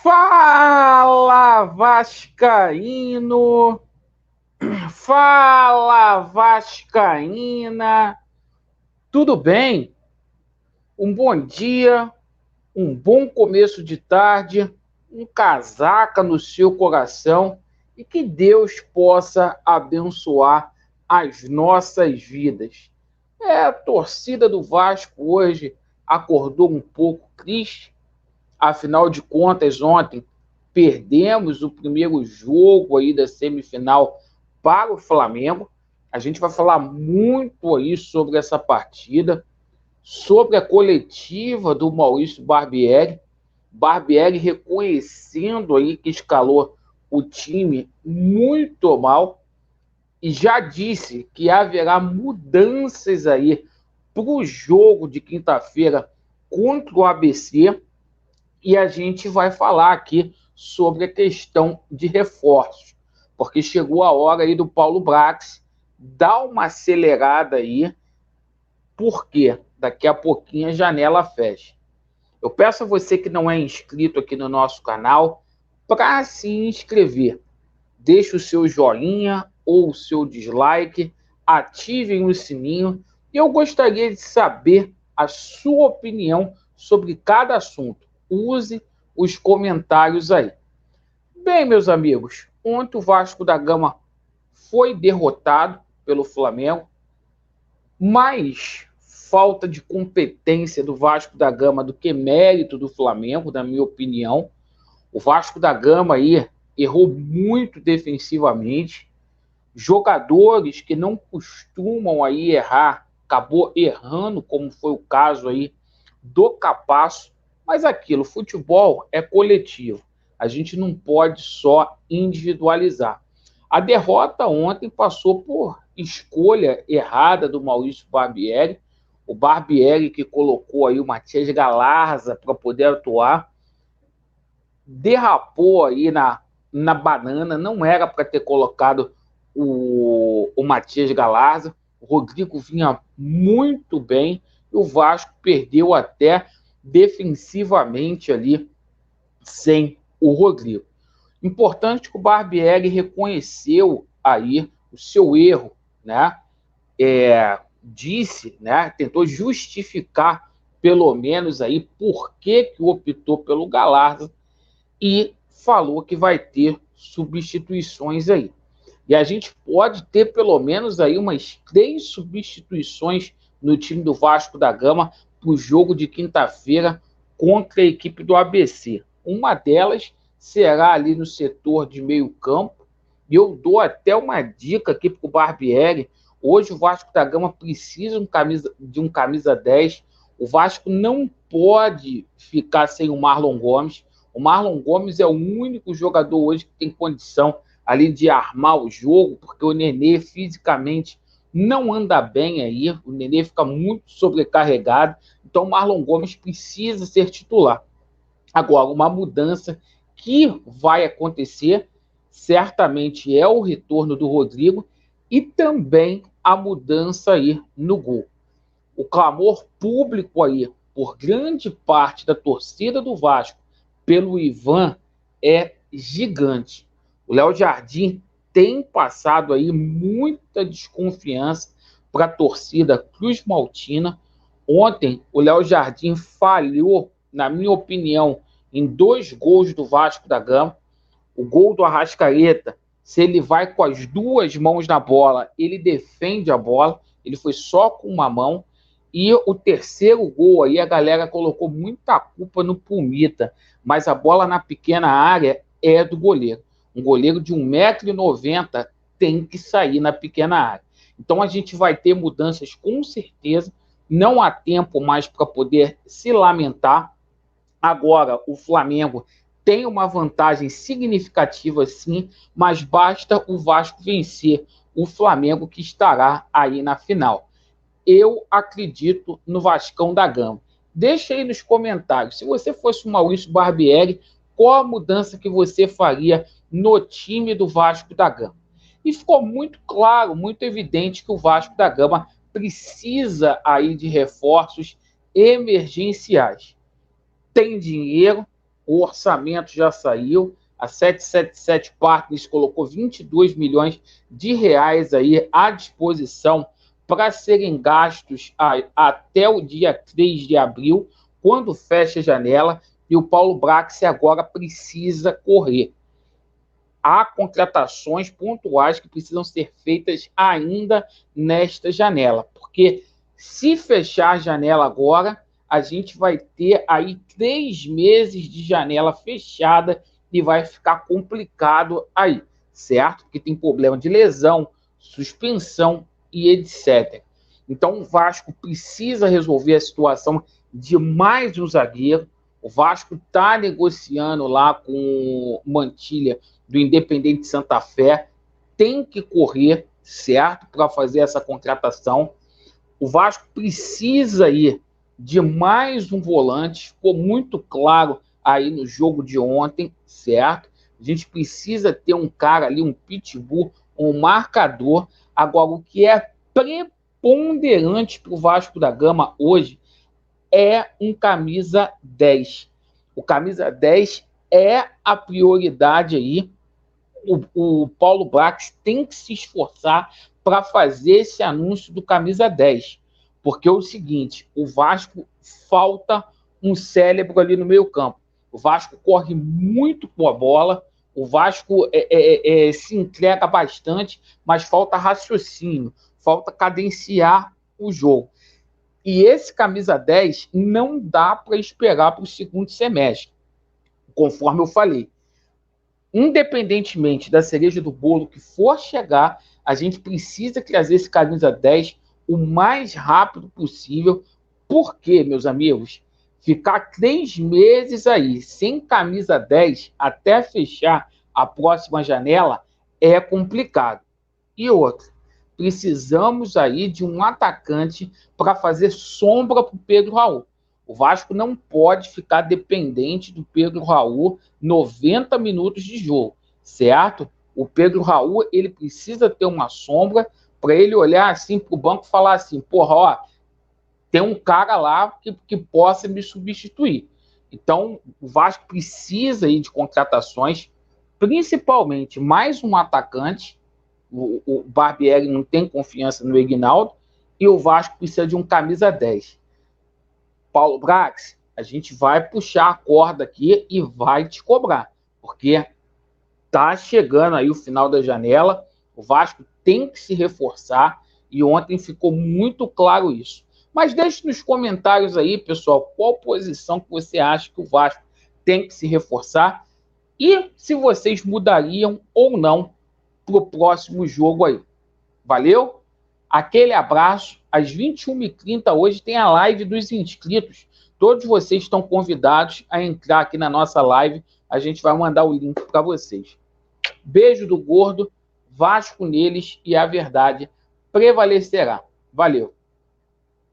Fala, Vascaíno! Fala, Vascaína! Tudo bem? Um bom dia, um bom começo de tarde, um casaca no seu coração e que Deus possa abençoar as nossas vidas. A torcida do Vasco hoje acordou um pouco triste. Afinal de contas, ontem perdemos o primeiro jogo aí da semifinal para o Flamengo. A gente vai falar muito aí sobre essa partida, sobre a coletiva do Maurício Barbieri. Barbieri reconhecendo aí que escalou o time muito mal e já disse que haverá mudanças aí para o jogo de quinta-feira contra o ABC. E a gente vai falar aqui sobre a questão de reforços, porque chegou a hora aí do Paulo Brax dar uma acelerada aí, porque daqui a pouquinho a janela fecha. Eu peço a você que não é inscrito aqui no nosso canal para se inscrever. Deixe o seu joinha ou o seu dislike, ativem o sininho. E eu gostaria de saber a sua opinião sobre cada assunto. Use os comentários aí. Bem, meus amigos, ontem o Vasco da Gama foi derrotado pelo Flamengo, mais falta de competência do Vasco da Gama do que mérito do Flamengo, na minha opinião. O Vasco da Gama aí errou muito defensivamente. Jogadores que não costumam aí errar, acabou errando, como foi o caso aí do Capasso. Mas aquilo, futebol é coletivo. A gente não pode só individualizar. A derrota ontem passou por escolha errada do Maurício Barbieri. O Barbieri que colocou aí o Matias Galarza para poder atuar. Derrapou aí na banana. Não era para ter colocado o Matias Galarza. O Rodrigo vinha muito bem. E o Vasco perdeu até defensivamente ali sem o Rodrigo. Importante que o Barbieri reconheceu aí o seu erro, né? Disse, né? Tentou justificar pelo menos aí por que optou pelo Galarza e falou que vai ter substituições aí. E a gente pode ter pelo menos aí umas 3 substituições no time do Vasco da Gama para o jogo de quinta-feira contra a equipe do ABC. Uma delas será ali no setor de meio campo. E eu dou até uma dica aqui para o Barbieri. Hoje o Vasco da Gama precisa de um camisa 10. O Vasco não pode ficar sem o Marlon Gomes. O Marlon Gomes é o único jogador hoje que tem condição ali de armar o jogo, porque o Nenê fisicamente não anda bem aí, o Nenê fica muito sobrecarregado, então o Marlon Gomes precisa ser titular. Agora, uma mudança que vai acontecer, certamente é o retorno do Rodrigo e também a mudança aí no gol. O clamor público aí por grande parte da torcida do Vasco pelo Ivan é gigante. O Léo Jardim tem passado aí muita desconfiança para a torcida Cruz Maltina. Ontem, o Léo Jardim falhou, na minha opinião, em 2 gols do Vasco da Gama. O gol do Arrascaeta, se ele vai com as 2 mãos na bola, ele defende a bola. Ele foi só com uma mão. E o terceiro gol aí, a galera colocou muita culpa no Pumita, mas a bola na pequena área é do goleiro. Um goleiro de 1,90 m tem que sair na pequena área. Então a gente vai ter mudanças com certeza, não há tempo mais para poder se lamentar. Agora o Flamengo tem uma vantagem significativa sim, mas basta o Vasco vencer o Flamengo que estará aí na final. Eu acredito no Vascão da Gama. Deixa aí nos comentários, se você fosse o Maurício Barbieri, qual a mudança que você faria no time do Vasco da Gama? E ficou muito claro, muito evidente que o Vasco da Gama precisa aí de reforços emergenciais. Tem dinheiro, o orçamento já saiu, a 777 Partners colocou 22 milhões de reais aí à disposição para serem gastos até o dia 3 de abril, quando fecha a janela, e o Paulo Brax agora precisa correr. Há contratações pontuais que precisam ser feitas ainda nesta janela, porque se fechar a janela agora, a gente vai ter aí 3 meses de janela fechada e vai ficar complicado aí, certo? Porque tem problema de lesão, suspensão e etc. Então o Vasco precisa resolver a situação de mais um zagueiro. O Vasco está negociando lá com o Mantilha do Independente Santa Fé, tem que correr, certo, para fazer essa contratação. O Vasco precisa ir de mais um volante, ficou muito claro aí no jogo de ontem, certo? A gente precisa ter um cara ali, um pitbull, um marcador. Agora, o que é preponderante para o Vasco da Gama hoje é um camisa 10. O camisa 10 é a prioridade aí. O Paulo Brax tem que se esforçar para fazer esse anúncio do camisa 10. Porque é o seguinte, o Vasco falta um cérebro ali no meio campo. O Vasco corre muito com a bola, o Vasco se entrega bastante, mas falta raciocínio, falta cadenciar o jogo. E esse camisa 10 não dá para esperar para o segundo semestre, conforme eu falei. Independentemente da cereja do bolo que for chegar, a gente precisa trazer esse camisa 10 o mais rápido possível, porque, meus amigos, ficar 3 meses aí sem camisa 10 até fechar a próxima janela é complicado. E outra, precisamos aí de um atacante para fazer sombra para o Pedro Raul. O Vasco não pode ficar dependente do Pedro Raul 90 minutos de jogo, certo? O Pedro Raul, ele precisa ter uma sombra para ele olhar assim para o banco e falar assim, porra, ó, tem um cara lá que possa me substituir. Então, o Vasco precisa aí de contratações, principalmente mais um atacante. O Barbieri não tem confiança no Ignaldo e o Vasco precisa de um camisa 10. Paulo Brax, a gente vai puxar a corda aqui e vai te cobrar, porque tá chegando aí o final da janela, o Vasco tem que se reforçar e ontem ficou muito claro isso. Mas deixe nos comentários aí, pessoal, qual posição que você acha que o Vasco tem que se reforçar e se vocês mudariam ou não para o próximo jogo aí. Valeu? Aquele abraço. Às 21h30 hoje tem a live dos inscritos. Todos vocês estão convidados a entrar aqui na nossa live. A gente vai mandar o link para vocês. Beijo do gordo, Vasco neles e a verdade prevalecerá. Valeu!